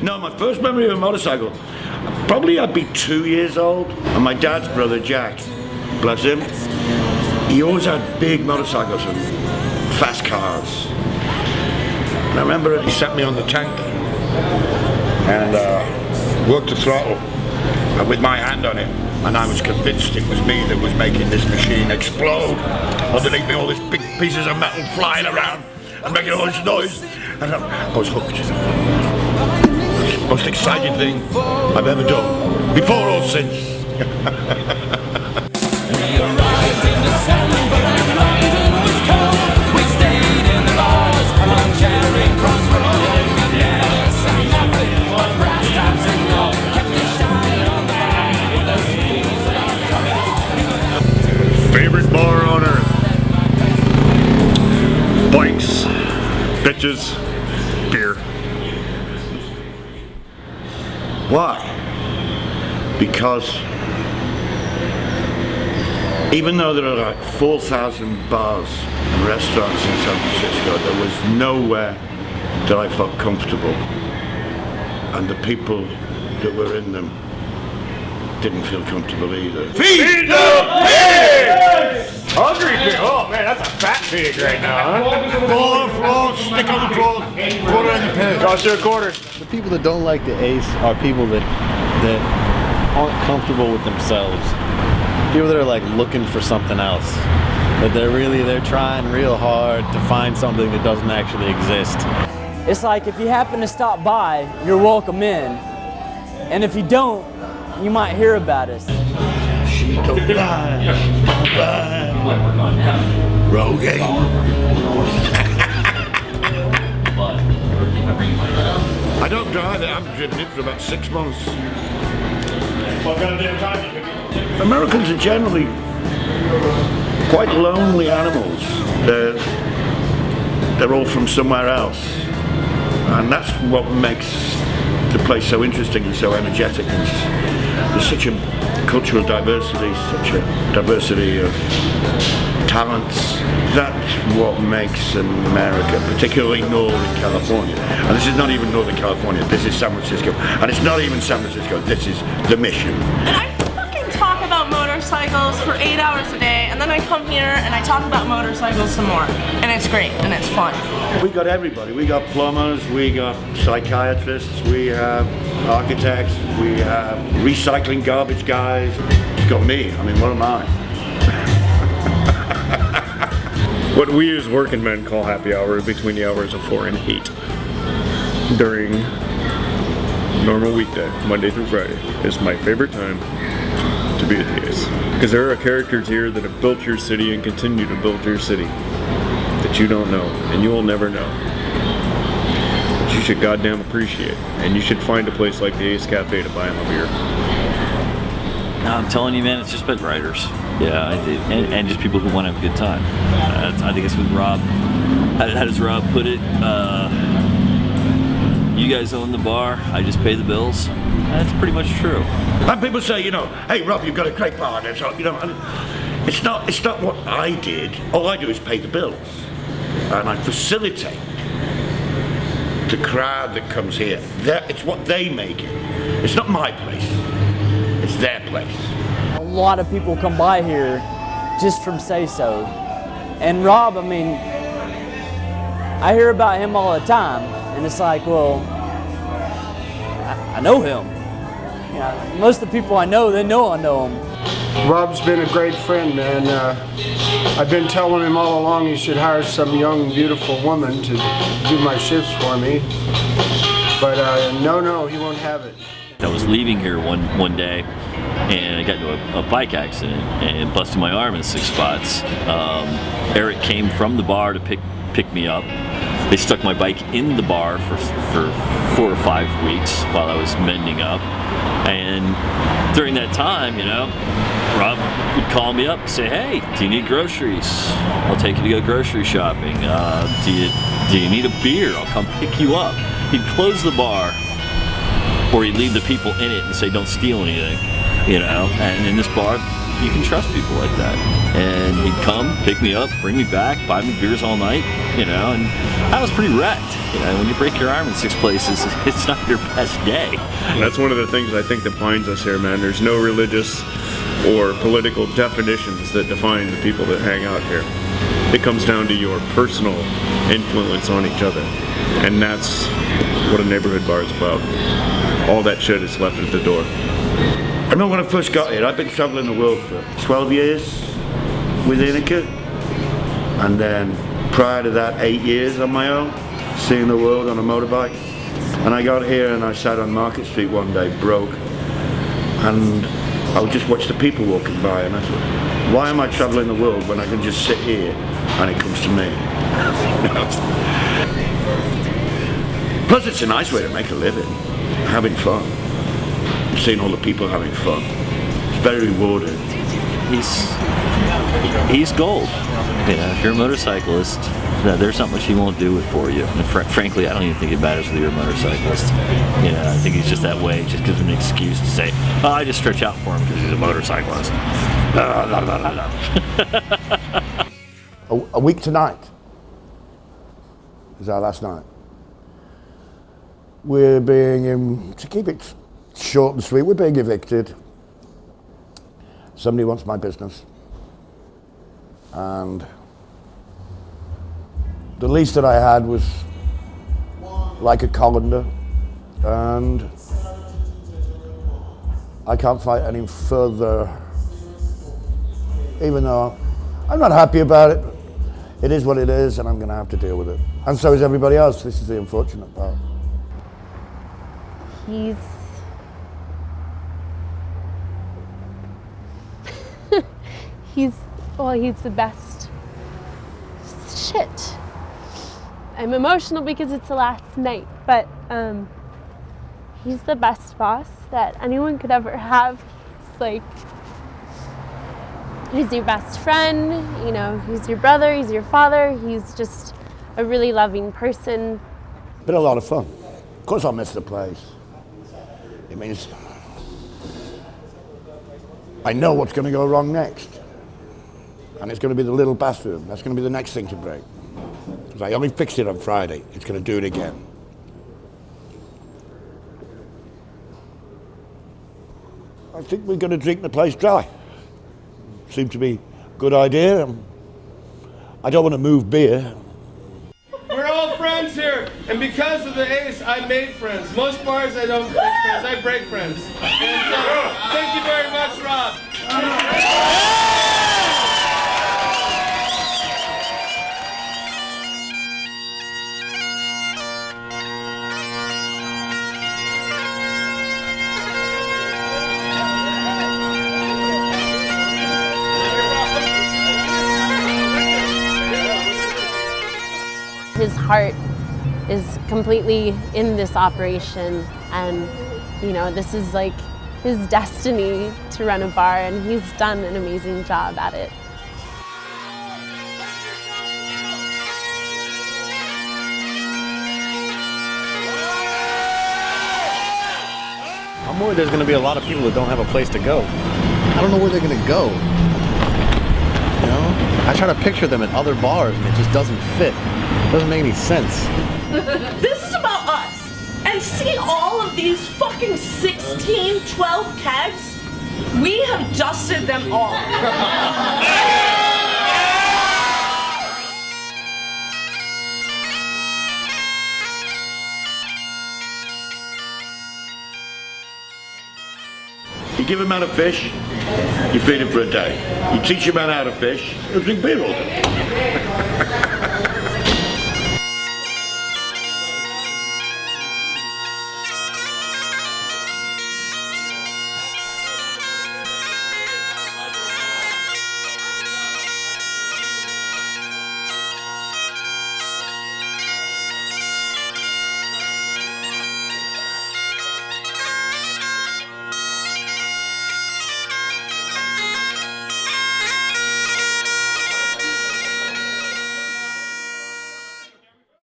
No, my first memory of a motorcycle, probably I'd be 2 years old, and my dad's brother Jack, bless him, he always had big motorcycles and fast cars. And I remember he sat me on the tank and worked the throttle with my hand on it, and I was convinced it was me that was making this machine explode. Underneath me, all these big pieces of metal flying around and making all this noise, and I was hooked. Most exciting thing I've ever done, before or since. Favorite bar on earth? Bikes, bitches, beer. Why? Because even though there are like 4,000 bars and restaurants in San Francisco, there was nowhere that I felt comfortable, and the people that were in them didn't feel comfortable either. Feed the pig! Hungry pig! Oh man, that's a fat pig right now, huh? Ball on the floor, stick on the floor, quarter in the pig. Toss you a quarter. The people that don't like the ace are people that aren't comfortable with themselves. People that are like looking for something else. That they're trying real hard to find something that doesn't actually exist. It's like if you happen to stop by, you're welcome in. And if you don't, you might hear about us. She don't lie, road game. I don't drive it, I haven't driven it for about 6 months. What kind of different time you could? Americans are generally quite lonely animals. They're all from somewhere else. And that's what makes the place so interesting and so energetic. There's such a cultural diversity, such a diversity of talents. That's what makes America, particularly Northern California. And this is not even Northern California, this is San Francisco. And it's not even San Francisco, this is the Mission. I fucking talk about motorcycles for 8 hours a day, and then I come here and I talk about motorcycles some more. And it's great, and it's fun. We got everybody. We got plumbers, we got psychiatrists, we have architects, we have recycling garbage guys. It's got me. I mean, what am I? What we as working men call happy hour between the hours of 4 and 8 during normal weekday, Monday through Friday, is my favorite time to be at the Ace. Because there are characters here that have built your city and continue to build your city that you don't know, and you will never know. But you should goddamn appreciate, and you should find a place like the Ace Cafe to buy them a beer. No, I'm telling you, man, it's just been writers. Yeah, and just people who want to have a good time. I think it's with Rob. How does Rob put it? You guys own the bar, I just pay the bills. That's pretty much true. And people say, you know, hey Rob, you've got a great bar. And so, you know, and it's not what I did. All I do is pay the bills, and I facilitate the crowd that comes here. It's what they make it. It's not my place. It's their place. A lot of people come by here just from Say So. And Rob, I mean, I hear about him all the time, and it's like, well, I know him. You know, most of the people I know, they know I know him. Rob's been a great friend, man. I've been telling him all along he should hire some young, beautiful woman to do my shifts for me. But no, he won't have it. I was leaving here one day, and I got into a bike accident and busted my arm in 6 spots. Eric came from the bar to pick me up. They stuck my bike in the bar for 4 or 5 weeks while I was mending up. And during that time, you know, Rob would call me up and say, hey, do you need groceries? I'll take you to go grocery shopping. Do you need a beer? I'll come pick you up. He'd close the bar, or he'd leave the people in it and say, don't steal anything, you know. And in this bar, you can trust people like that. And he'd come, pick me up, bring me back, buy me beers all night, you know, and I was pretty wrecked. You know, when you break your arm in 6 places, it's not your best day. And that's one of the things I think that binds us here, man. There's no religious or political definitions that define the people that hang out here. It comes down to your personal influence on each other. And that's what a neighborhood bar is about. All that shit is left at the door. I remember when I first got here, I'd been traveling the world for 12 years with Inika. And then prior to that, 8 years on my own, seeing the world on a motorbike. And I got here and I sat on Market Street one day, broke. And I would just watch the people walking by, and I thought, why am I traveling the world when I can just sit here and it comes to me? Plus, it's a nice way to make a living, having fun, seeing all the people having fun. It's very rewarding. He's gold. Yeah, if you're a motorcyclist, there's not much he won't do it for you. And frankly, I don't even think it matters whether you're a motorcyclist. Yeah, I think he's just that way. It just gives him an excuse to say, oh, I just stretch out for him because he's a motorcyclist. A week tonight is our last night. We're being, to keep it short and sweet, we're being evicted. Somebody wants my business. And the lease that I had was like a colander, and I can't fight any further. Even though I'm not happy about it, it is what it is, and I'm going to have to deal with it. And so is everybody else. This is the unfortunate part. He's the best. Shit. I'm emotional because it's the last night, but he's the best boss that anyone could ever have. It's like, he's your best friend, you know, he's your brother, he's your father, he's just a really loving person. Been a lot of fun. Of course I'll miss the place. It means I know what's going to go wrong next. And it's going to be the little bathroom. That's going to be the next thing to break. Because I only fixed it on Friday. It's going to do it again. I think we're going to drink the place dry. Seemed to be a good idea. I don't want to move beer. We're all friends here, and because of the Ace, I made friends. Most bars I don't make friends, I break friends. And thank you very much, Rob. His heart is completely in this operation, and you know, this is like his destiny to run a bar, and he's done an amazing job at it. I'm worried there's going to be a lot of people that don't have a place to go. I don't know where they're going to go. You know? I try to picture them at other bars, and it just doesn't fit. It doesn't make any sense. This is about us. And see all of these fucking 16, 12 kegs? We have dusted them all. You give a man a fish, you feed him for a day. You teach a man how to fish, he'll drink beer all day.